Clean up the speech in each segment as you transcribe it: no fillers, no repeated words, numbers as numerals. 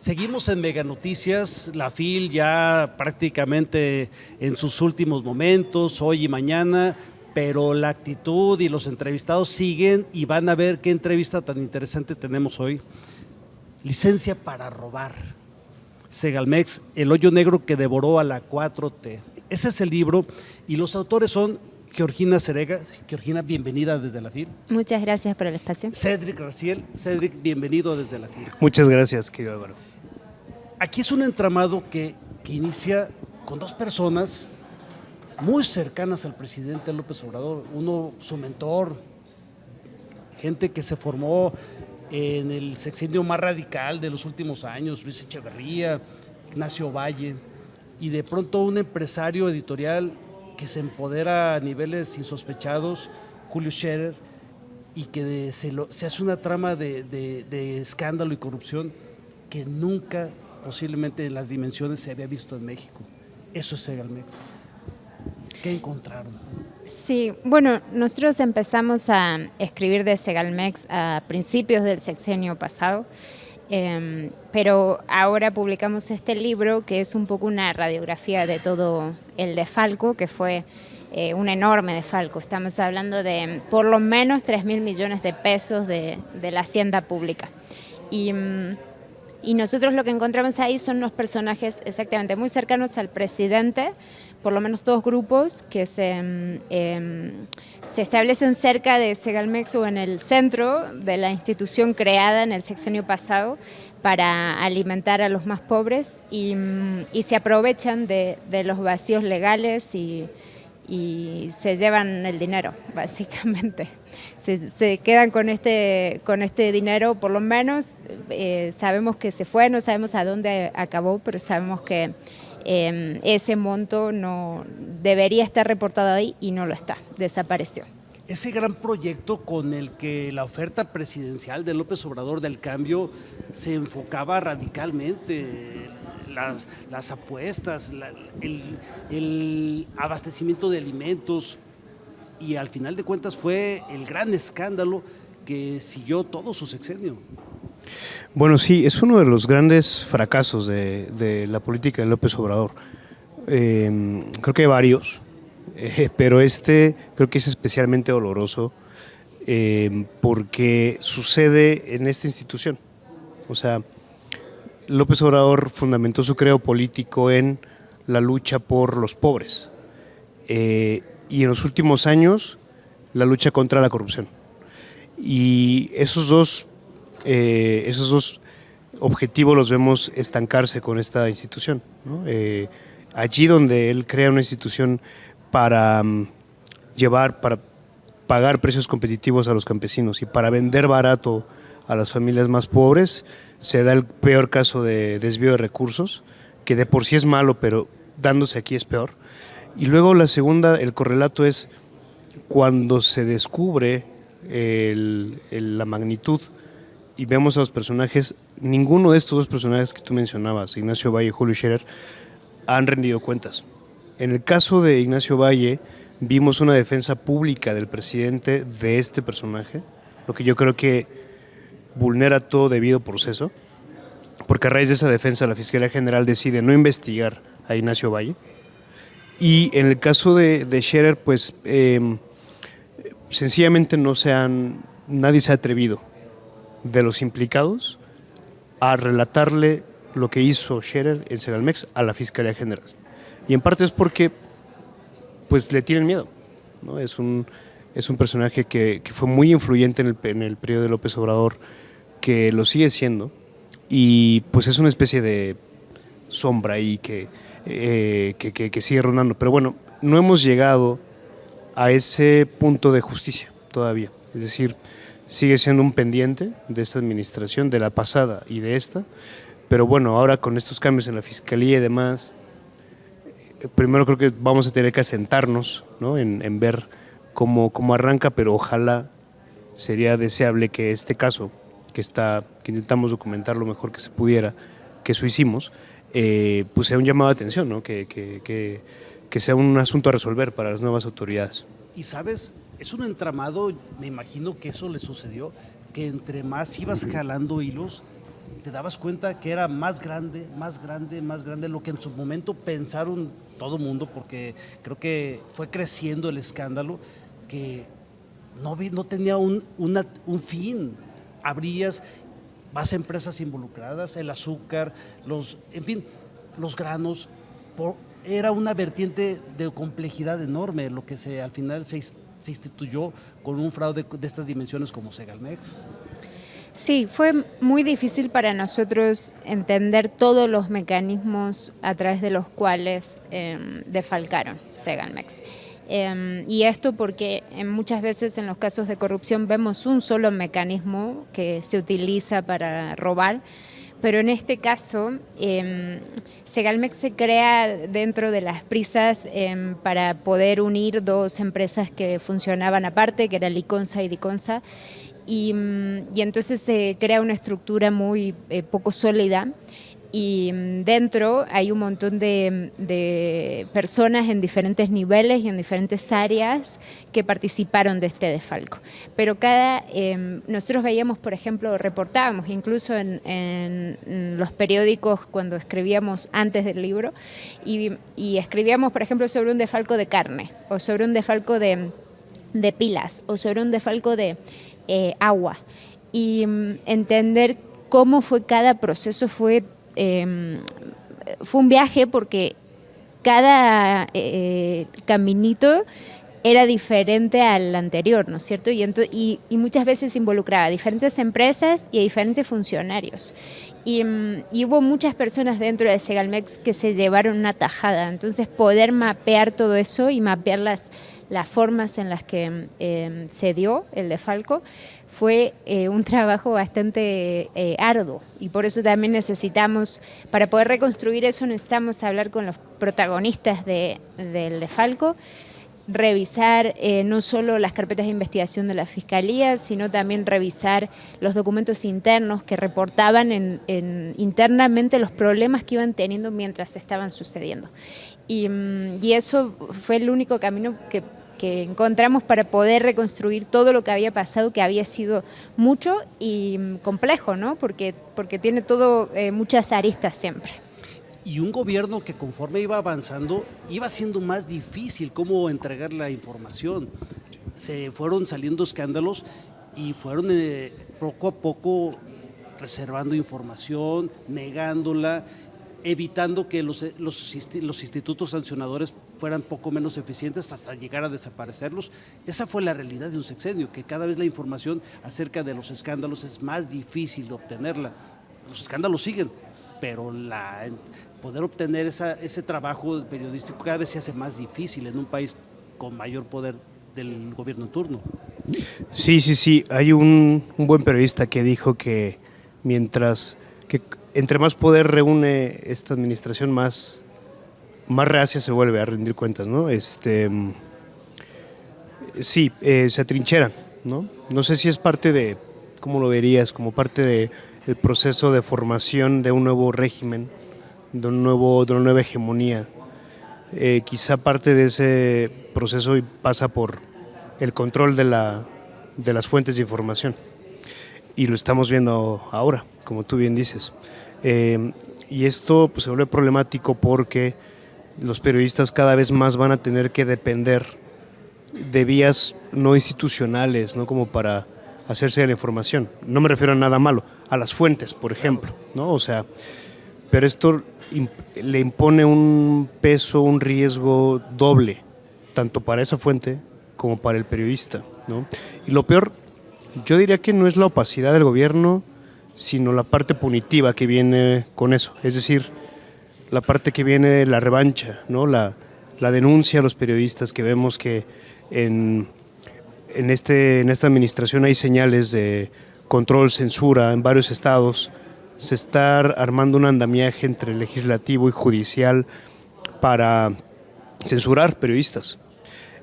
Seguimos en Mega Noticias, la FIL ya prácticamente en sus últimos momentos, hoy y mañana, pero la actitud y los entrevistados siguen y van a ver qué entrevista tan interesante tenemos hoy. Licencia para robar. Segalmex, el hoyo negro que devoró a la 4T. Ese es el libro y los autores son Georgina Serega. Georgina, bienvenida desde la FIL. Muchas gracias por el espacio. Cédric Raciel. Cédric, bienvenido desde la FIL. Muchas gracias, querido Álvaro. Aquí es un entramado que inicia con dos personas muy cercanas al presidente López Obrador. Uno, su mentor, gente que se formó en el sexenio más radical de los últimos años, Luis Echeverría, Ignacio Valle, y de pronto un empresario editorial que se empodera a niveles insospechados, Julio Scherer, y que se hace una trama de escándalo y corrupción que nunca, posiblemente en las dimensiones, se había visto en México. Eso es Segalmex. ¿Qué encontraron? Sí, bueno, nosotros empezamos a escribir de Segalmex a principios del sexenio pasado, pero ahora publicamos este libro que es un poco una radiografía de todo el defalco, que fue un enorme defalco. Estamos hablando de por lo menos 3.000 millones de pesos de la hacienda pública. Y nosotros lo que encontramos ahí son unos personajes exactamente muy cercanos al presidente, por lo menos dos grupos que se establecen cerca de Segalmex o en el centro de la institución creada en el sexenio pasado para alimentar a los más pobres y se aprovechan de los vacíos legales y se llevan el dinero, básicamente. Se quedan con este dinero, por lo menos sabemos que se fue, no sabemos a dónde acabó, pero sabemos que ese monto no debería estar reportado ahí y no lo está, desapareció. Ese gran proyecto con el que la oferta presidencial de López Obrador del cambio se enfocaba radicalmente, las apuestas, el abastecimiento de alimentos, y al final de cuentas fue el gran escándalo que siguió todo su sexenio. Bueno, sí, es uno de los grandes fracasos de la política de López Obrador. Creo que hay varios, pero creo que es especialmente doloroso porque sucede en esta institución. O sea, López Obrador fundamentó su credo político en la lucha por los pobres y en los últimos años la lucha contra la corrupción. Y esos dos objetivos los vemos estancarse con esta institución, ¿no? Allí donde él crea una institución para para pagar precios competitivos a los campesinos y para vender barato a las familias más pobres, se da el peor caso de desvío de recursos, que de por sí es malo, pero dándose aquí es peor. Y luego la segunda, el correlato es cuando se descubre la magnitud y vemos a los personajes, ninguno de estos dos personajes que tú mencionabas, Ignacio Valle y Julio Scherer, han rendido cuentas. En el caso de Ignacio Valle, vimos una defensa pública del presidente de este personaje, lo que yo creo que vulnera todo debido proceso, porque a raíz de esa defensa la Fiscalía General decide no investigar a Ignacio Valle. Y en el caso de Scherer, pues sencillamente nadie se ha atrevido de los implicados a relatarle lo que hizo Scherer en Segalmex a la Fiscalía General. Y en parte es porque pues le tienen miedo, ¿no? Es un personaje que fue muy influyente en el periodo de López Obrador, que lo sigue siendo, y pues es una especie de sombra ahí que sigue rondando. Pero bueno, no hemos llegado a ese punto de justicia todavía. Es decir, sigue siendo un pendiente de esta administración, de la pasada y de esta, pero bueno, ahora con estos cambios en la Fiscalía y demás, primero creo que vamos a tener que asentarnos, ¿no? en ver cómo arranca, pero ojalá sería deseable que este caso, que intentamos documentar lo mejor que se pudiera, que eso hicimos, pues sea un llamado de atención, ¿no? Que sea un asunto a resolver para las nuevas autoridades. Y sabes, es un entramado, me imagino que eso le sucedió, que entre más ibas jalando hilos, te dabas cuenta que era más grande, lo que en su momento pensaron todo mundo, porque creo que fue creciendo el escándalo, que no tenía un fin. Habrías más empresas involucradas, el azúcar, en fin, los granos, era una vertiente de complejidad enorme, lo que al final se instituyó con un fraude de estas dimensiones como Segalmex. Sí, fue muy difícil para nosotros entender todos los mecanismos a través de los cuales defalcaron Segalmex. Y esto porque muchas veces en los casos de corrupción vemos un solo mecanismo que se utiliza para robar, pero en este caso Segalmex se crea dentro de las prisas para poder unir dos empresas que funcionaban aparte, que era Liconsa y Diconsa, y entonces se crea una estructura muy poco sólida. Y dentro hay un montón de personas en diferentes niveles y en diferentes áreas que participaron de este desfalco. Pero nosotros veíamos, por ejemplo, reportábamos incluso en los periódicos cuando escribíamos antes del libro, y escribíamos, por ejemplo, sobre un desfalco de carne, o sobre un desfalco de pilas, o sobre un desfalco de agua. Y entender cómo fue cada proceso fue un viaje, porque cada caminito era diferente al anterior, ¿no es cierto? Y muchas veces involucraba a diferentes empresas y a diferentes funcionarios. Y hubo muchas personas dentro de Segalmex que se llevaron una tajada. Entonces, poder mapear todo eso y mapear las formas en las que se dio el desfalco fue un trabajo bastante arduo, y por eso también para poder reconstruir eso, necesitamos hablar con los protagonistas del desfalco, revisar no solo las carpetas de investigación de la Fiscalía, sino también revisar los documentos internos que reportaban internamente los problemas que iban teniendo mientras estaban sucediendo. Y eso fue el único camino que encontramos para poder reconstruir todo lo que había pasado, que había sido mucho y complejo, ¿no? Porque tiene todo muchas aristas siempre. Y un gobierno que conforme iba avanzando, iba siendo más difícil cómo entregar la información. Se fueron saliendo escándalos y fueron poco a poco reservando información, negándola, evitando que los institutos sancionadores fueran poco menos eficientes hasta llegar a desaparecerlos. Esa fue la realidad de un sexenio, que cada vez la información acerca de los escándalos es más difícil obtenerla. Los escándalos siguen, pero poder obtener ese trabajo periodístico cada vez se hace más difícil en un país con mayor poder del gobierno en turno. Sí. Hay un buen periodista que dijo que entre más poder reúne esta administración, más reacia se vuelve a rendir cuentas, ¿no? Se atrincheran, ¿no? No sé si es parte de, ¿cómo lo verías? Como parte del proceso de formación de un nuevo régimen, de una nueva hegemonía. Quizá parte de ese proceso pasa por el control de las fuentes de información. Y lo estamos viendo ahora, como tú bien dices. Y esto pues, se vuelve problemático porque los periodistas cada vez más van a tener que depender de vías no institucionales, ¿no? Como para hacerse de la información. No me refiero a nada malo, a las fuentes, por ejemplo, ¿no? O sea, pero esto le impone un peso, un riesgo doble, tanto para esa fuente como para el periodista, ¿no? Y lo peor, yo diría que no es la opacidad del gobierno, sino la parte punitiva que viene con eso, es decir, la parte que viene de la revancha, ¿no? La denuncia a los periodistas, que vemos que en esta administración hay señales de control, censura en varios estados. Se está armando un andamiaje entre legislativo y judicial para censurar periodistas.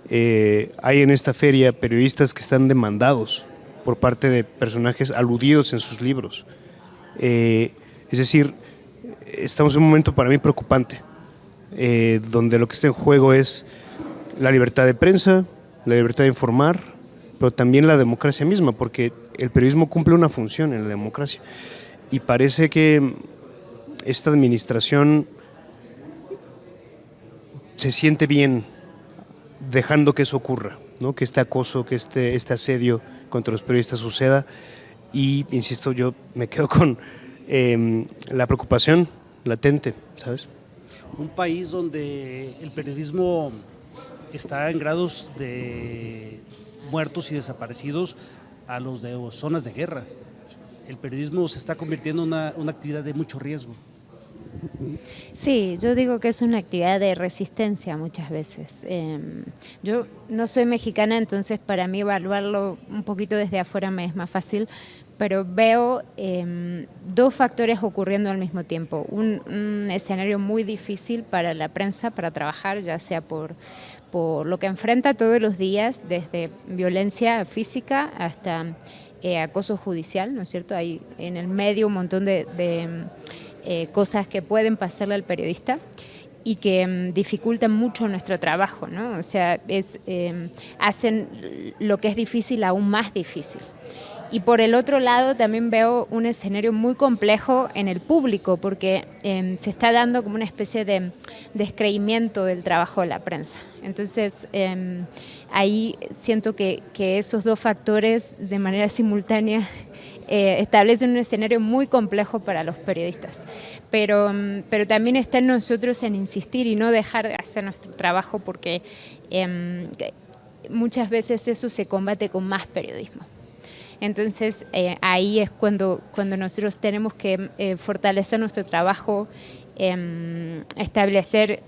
Hay en esta feria periodistas que están demandados por parte de personajes aludidos en sus libros. Es decir, estamos en un momento para mí preocupante, donde lo que está en juego es la libertad de prensa, la libertad de informar, pero también la democracia misma, porque el periodismo cumple una función en la democracia. y parece que esta administración se siente bien dejando que eso ocurra, ¿no? Que este acoso, que este asedio contra los periodistas suceda. Y, insisto, yo me quedo con la preocupación latente, ¿sabes? Un país donde el periodismo está en grados de muertos y desaparecidos a los de zonas de guerra. El periodismo se está convirtiendo en una actividad de mucho riesgo. Sí, yo digo que es una actividad de resistencia muchas veces. Yo no soy mexicana, entonces para mí evaluarlo un poquito desde afuera me es más fácil, pero veo dos factores ocurriendo al mismo tiempo. Un escenario muy difícil para la prensa, para trabajar, ya sea por lo que enfrenta todos los días, desde violencia física hasta acoso judicial, ¿no es cierto? Hay en el medio un montón de cosas que pueden pasarle al periodista y que dificultan mucho nuestro trabajo, ¿no? O sea, hacen lo que es difícil aún más difícil. Y por el otro lado también veo un escenario muy complejo en el público, porque se está dando como una especie de descreimiento del trabajo de la prensa. Entonces, ahí siento que esos dos factores de manera simultánea establecen un escenario muy complejo para los periodistas. Pero también está en nosotros en insistir y no dejar de hacer nuestro trabajo, porque muchas veces eso se combate con más periodismo. Entonces ahí es cuando nosotros tenemos que fortalecer nuestro trabajo, establecer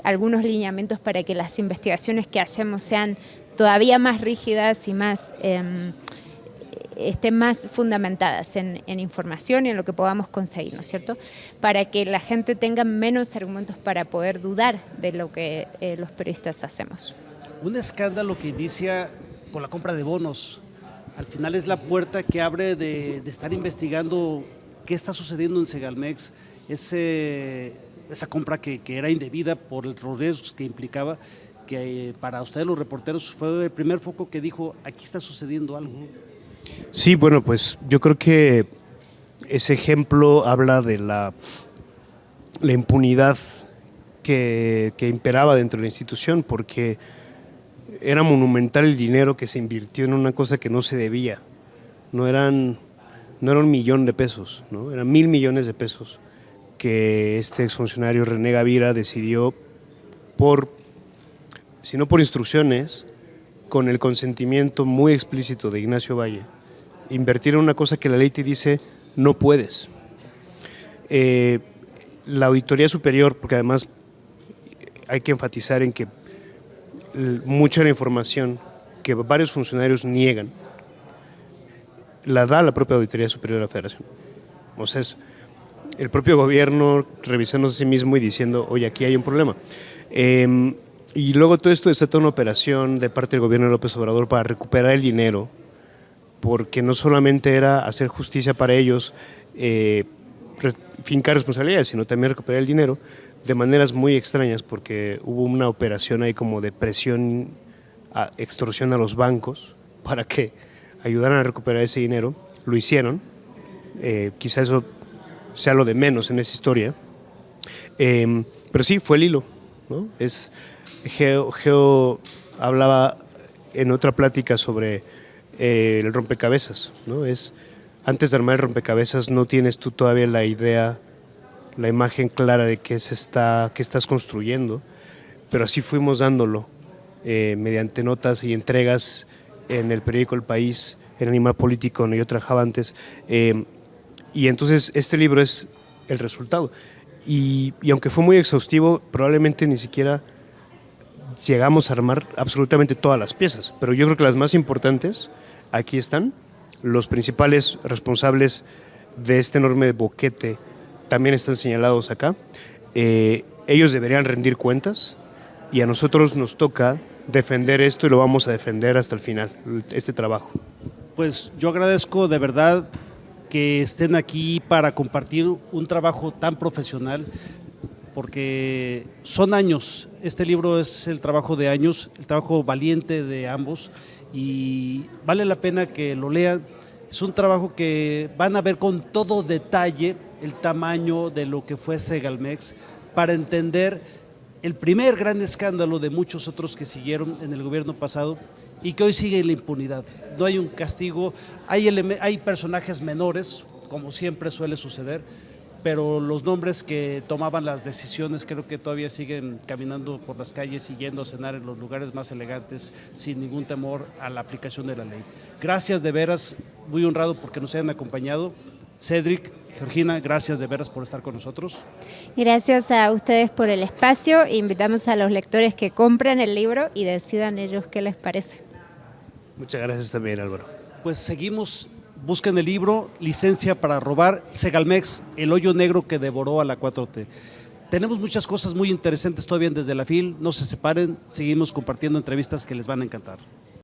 algunos lineamientos para que las investigaciones que hacemos sean todavía más rígidas y más estén más fundamentadas en información y en lo que podamos conseguir, ¿no es cierto? Para que la gente tenga menos argumentos para poder dudar de lo que los periodistas hacemos. Un escándalo que inicia con la compra de bonos, al final es la puerta que abre de estar investigando qué está sucediendo en Segalmex, esa compra que era indebida por los riesgos que implicaba, que para ustedes los reporteros fue el primer foco que dijo, aquí está sucediendo algo. Sí, bueno, pues yo creo que ese ejemplo habla de la impunidad que imperaba dentro de la institución, porque era monumental el dinero que se invirtió en una cosa que no se debía. No era un millón de pesos, ¿no? Eran 1,000 millones de pesos que este exfuncionario René Gavira decidió, si no por instrucciones, con el consentimiento muy explícito de Ignacio Valle, invertir en una cosa que la ley te dice no puedes. La Auditoría Superior, porque además hay que enfatizar en que mucha de la información que varios funcionarios niegan la da la propia Auditoría Superior de la Federación. O sea, es el propio gobierno revisándose a sí mismo y diciendo, oye, aquí hay un problema. Y luego todo esto desata una operación de parte del gobierno de López Obrador para recuperar el dinero, porque no solamente era hacer justicia para ellos, fincar responsabilidades, sino también recuperar el dinero de maneras muy extrañas, porque hubo una operación ahí como de presión, extorsión a los bancos para que ayudaran a recuperar ese dinero. Lo hicieron, quizá eso sea lo de menos en esa historia, pero sí, fue el hilo, ¿no? Geo hablaba en otra plática sobre el rompecabezas, ¿no? Antes de armar el rompecabezas no tienes tú todavía la idea, la imagen clara de qué estás construyendo, pero así fuimos dándolo mediante notas y entregas en el periódico El País, en Animal Político, donde yo trabajaba antes, y entonces este libro es el resultado. Y aunque fue muy exhaustivo, probablemente ni siquiera llegamos a armar absolutamente todas las piezas, pero yo creo que las más importantes aquí están. Los principales responsables de este enorme boquete también están señalados acá. Ellos deberían rendir cuentas y a nosotros nos toca defender esto y lo vamos a defender hasta el final, este trabajo. Pues yo agradezco de verdad que estén aquí para compartir un trabajo tan profesional, porque son años, este libro es el trabajo de años, el trabajo valiente de ambos, y vale la pena que lo lean, Es un trabajo que van a ver con todo detalle el tamaño de lo que fue Segalmex para entender el primer gran escándalo de muchos otros que siguieron en el gobierno pasado y que hoy sigue en la impunidad. No hay un castigo, hay personajes menores, como siempre suele suceder, pero los nombres que tomaban las decisiones creo que todavía siguen caminando por las calles y yendo a cenar en los lugares más elegantes sin ningún temor a la aplicación de la ley. Gracias de veras, muy honrado porque nos hayan acompañado. Cedric, Georgina, gracias de veras por estar con nosotros. Gracias a ustedes por el espacio. Invitamos a los lectores que compren el libro y decidan ellos qué les parece. Muchas gracias también, Álvaro. Pues seguimos, busquen el libro Licencia para robar, Segalmex, el hoyo negro que devoró a la 4T. Tenemos muchas cosas muy interesantes todavía Desde la Fil, no se separen, seguimos compartiendo entrevistas que les van a encantar.